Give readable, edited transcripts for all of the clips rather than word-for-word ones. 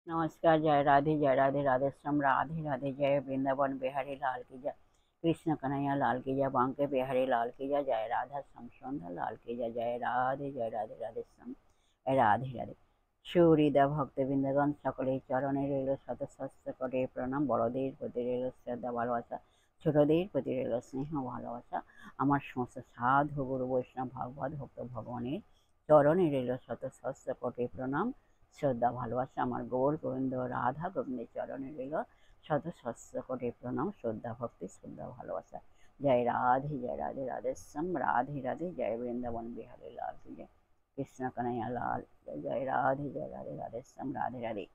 नमस्कार। जय राधे राधे श्याम, राधे राधे। जय वृंदावन बिहारी लाल की जय, कृष्ण कन्हैया लाल की जय, बांके बिहारी लाल की जय, जय राधा श्याम सुंदर लाल की जय। जय राधे राधे श्याम, राधे राधे। সুহৃদা ভক্তবৃন্দগণ সকলেই চরণে রইল শত সহস্র কোটি প্রণাম। বড়দের প্রতি রইল শ্রদ্ধা ভালোবাসা, ছোটদের প্রতি রইল স্নেহ ভালোবাসা। আমার সমস্ত সাধু গুরু বৈষ্ণব ভাগবত ভক্ত ভগবানের চরণে রইল শত সহস্র কোটি প্রণাম, শ্রদ্ধা ভালোবাসা। আমার গৌর গোবিন্দ রাধা গোবিন্দের চরণে রইল শত সহস্র কোটি প্রণাম, শ্রদ্ধা ভক্তি শ্রদ্ধা ভালোবাসা। জয় রাধে রাধে শ্যাম, রাধে রাধে। জয় বৃন্দাবন বিহারী লাল की जय, कृष्ण कन्हैया लाल। जय राधे राधे श्याम, राधे राधे।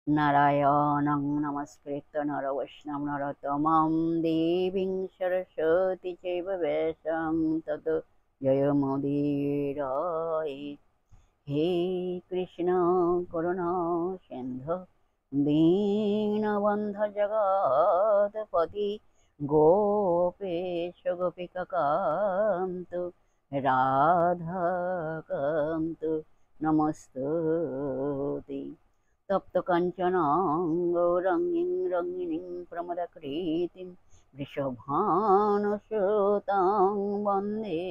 नारायणं नमस्कृत्य नर वैष्णव नरोत्तमं देवीं सरस्वती चैव वैष्णं तत् जयमुदीरये। हे कृष्ण करुणा सिन्धु दीनबन्धु जगत्पति गोपेश गोपिकान्त राधाकान्त नमस्तुते। तप्त कांचन गौरंगीं रंगिणीं प्रमदाकृतिं वृषभानुसुतां वन्दे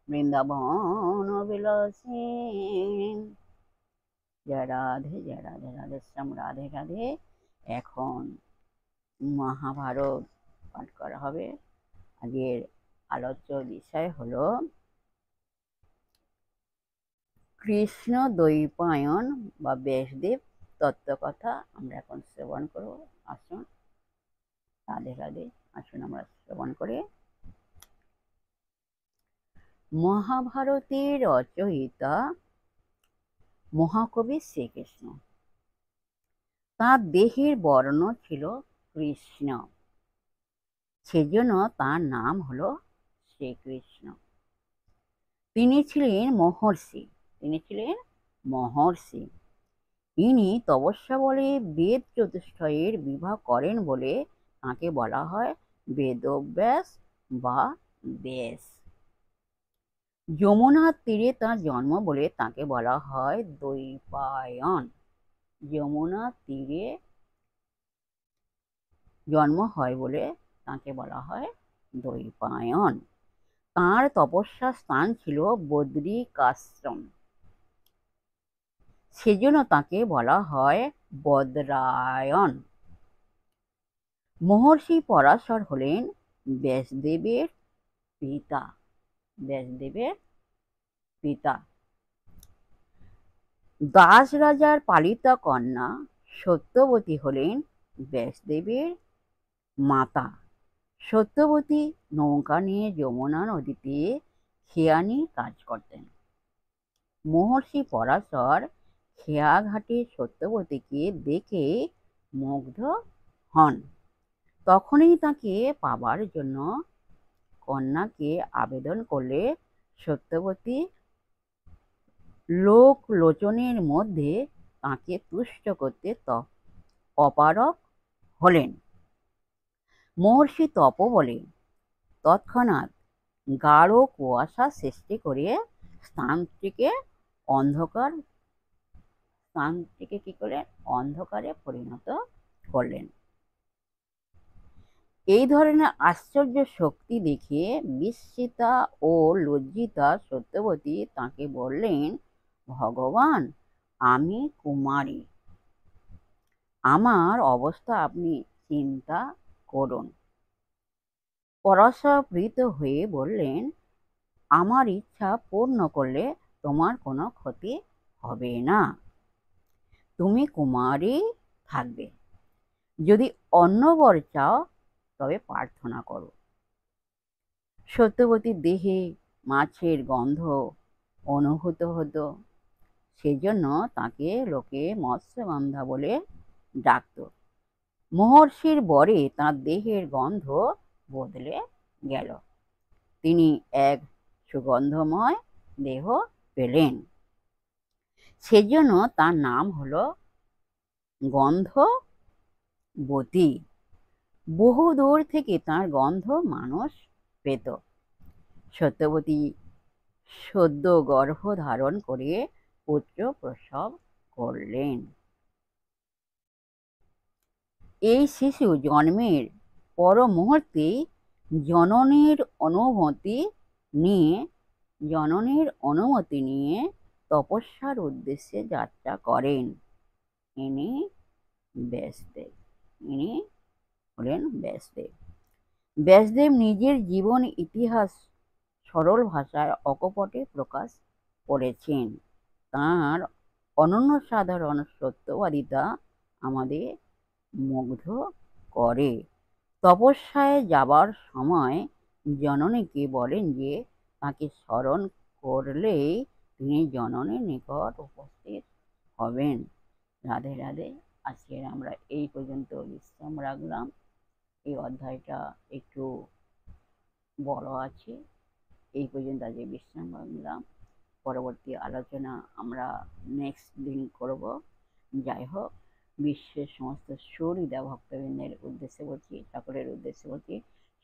বৃন্দাবন বিলাসী। জয় রাধে রাধে শ্যাম, রাধে রাধে। এখন মহাভারত পাঠ করা হবে। আগের আলোচ্য বিষয় হলো কৃষ্ণ দ্বৈপায়ন বা ব্যাসদেব তত্ত্বকথা। আমরা এখন শ্রবণ করব। আসুন, রাধে রাধে। আসুন আমরা শ্রবণ করি। মহাভারতের রচয়িতা মহাকবি শ্রীকৃষ্ণ। তার দেহের বর্ণ ছিল কৃষ্ণ, সেজন্য তার নাম হলো শ্রীকৃষ্ণ। তিনি ছিলেন মহর্ষি। ইনি তপস্যা বলে বেদ চতুষ্টয়ের বিবাহ করেন বলে তাকে বলা হয় বেদব্যাস বা ব্যাস। যমুনার তীরে তার জন্ম বলে তাকে বলা হয় দ্বৈপায়ন। যমুনার তীরে জন্ম হয় বলে তাকে বলা হয় দ্বৈপায়ন। তার তপস্যার স্থান ছিল বদ্রিকাশ্রম, সেজন্য তাকে বলা হয় বদ্রায়ন। মহর্ষি পরাশর হলেন ব্যাসদেবের পিতা। দাস রাজার পালিতা কন্যা সত্যবতী হলেন ব্যাসদেবের মাতা। সত্যবতী নৌকা নিয়ে যমুনা নদীতে খেয়ানির কাজ করতেন। মহর্ষি পরাশর খেয়া ঘাটে সত্যবতীকে দেখে মুগ্ধ হন। তখনই তাকে পাবার জন্য কন্যাকে আবেদন করলে সত্যবতী লোচনের মধ্যে তাকে তুষ্ট করতে অপারগ হলেন। মহর্ষি তপবলে তৎক্ষণাৎ গাঢ় কুয়াশা সৃষ্টি করে স্থানটিকে অন্ধকারে পরিণত করলেন। এই ধরনের আশ্চর্য শক্তি দেখে বিস্মিতা ও লজ্জিতা সত্যবতী তাকে বললেন, ভগবান, আমি কুমারী, আমার অবস্থা আপনি চিন্তা করুন। পরাশর প্রীত হয়ে বললেন, আমার ইচ্ছা পূর্ণ করলে তোমার কোনো ক্ষতি হবে না, তুমি কুমারী থাকবে। যদি অন্য বর চাও তবে প্রার্থনা করো। সত্যবতীর দেহে মাছের গন্ধ অনুভূত হতো, সেজন্য তাকে লোকে মৎস্যগন্ধা বলে ডাকত। মহর্ষির বরে তাঁর দেহের গন্ধ বদলে গেল। তিনি এক সুগন্ধময় দেহ পেলেন, সেজন্য তার নাম হলো গন্ধবতী। বহু দূর থেকে তার গন্ধ মানুষ পেত। সত্যবতী সদ্য গর্ভ ধারণ করে পুত্র প্রসব করলেন। এই শিশু জন্মের পর মুহূর্তেই জননীর অনুমতি নিয়ে তপস্যার উদ্দেশ্যে যাত্রা করেন। ইনি ব্যাসদেব। ইনি হলেন ব্যাসদেব। ব্যাসদেব নিজের জীবন ইতিহাস সরল ভাষায় অকপটে প্রকাশ করেছেন। তাঁর অনন্য সাধারণ সত্যবাদিতা আমাদের মুগ্ধ করে। তপস্যায় যাবার সময় জননীকে বলেন যে তাকে স্মরণ করলেই তিনি জননীর নিকট উপস্থিত হবেন। রাধে রাধে। আজকের আমরা এই পর্যন্ত বিশ্রাম রাখলাম। এই অধ্যায়টা একটু বড় আছে, এই পর্যন্ত আজকে বিশ্রাম রাখলাম। পরবর্তী আলোচনা আমরা নেক্সট দিন করব। যাই হোক, বিশ্বের সমস্ত সুহৃদা ভক্তবৃন্দের উদ্দেশ্যে বলছি, সকলের উদ্দেশ্যে বলছি,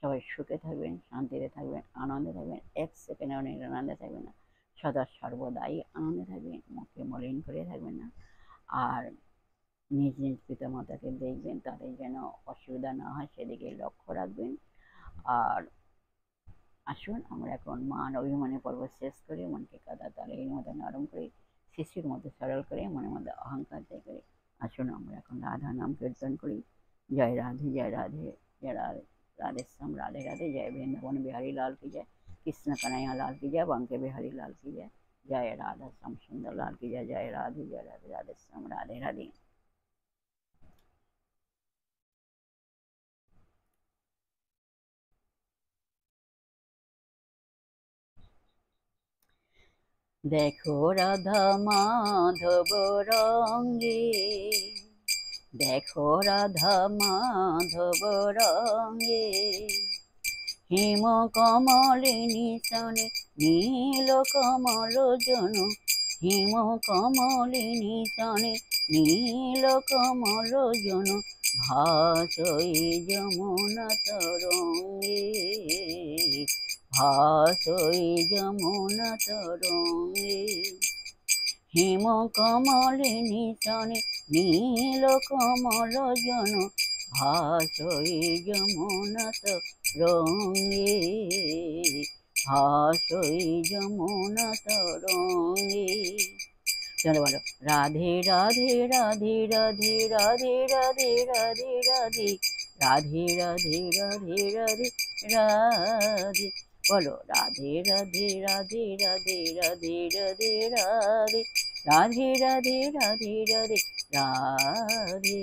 সবাই সুখে থাকবেন, শান্তিতে থাকবেন, আনন্দে থাকবেন, এক সেকেন্ডে অনেক আনন্দে থাকবেন না, সদা সর্বদাই আনন্দে থাকবেন, মুখে মলিন করে থাকবেন না। আর নিজ নিজ পিতা মাতাকে দেখবেন, তাদের যেন অসুবিধা না হয় সেদিকে লক্ষ্য রাখবেন। আর আসুন আমরা এখন মান অভিমানের পর্ব শেষ করে মনকে কাদা তালের মধ্যে নরম করে, শিশুর মধ্যে সরল করে, মনের মধ্যে অহংকার ত্যাগ করে আসুন আমরা এখন রাধা নাম কীর্তন করি। জয় রাধে, জয় রাধে, জয় রাধে, রাধেশ্যাম রাধে রাধে, জয় বৃন্দাবন বিহারী লাল की जय, कृष्ण कन्हैया लाल की जय, बांके बिहारी लाल की जय, जय राधा श्याम सुंदर लाल की जय, जय राधे, जय राधे, राधेश्याम राधे राधे। দেখো রাধা মাধব রঙ্গে, দেখো রাধা মাধব রঙ্গে, হিম কমলিনী সনে নীল কমল জন, হিম কমলিনী সনে নীল কমল জন, ভাসই যমুনা তরঙ্গে, ভাসই যমুনা তরঙ্গে, হিম কমলিনী সনে নীল কমল জন, ভাসই যমুনা তরঙ্গে, ভাসই যমুনা তরঙ্গে। চলো বলো, রাধে রাধে রাধে রাধে রাধে রাধে রাধে রাধে, রাধে রাধে রাধে রাধে রাধে, বলো রাধে রাধে রাধে রাধে রাধে রাধে রাধে, রাধে রাধে রাধে রাধে রাধে।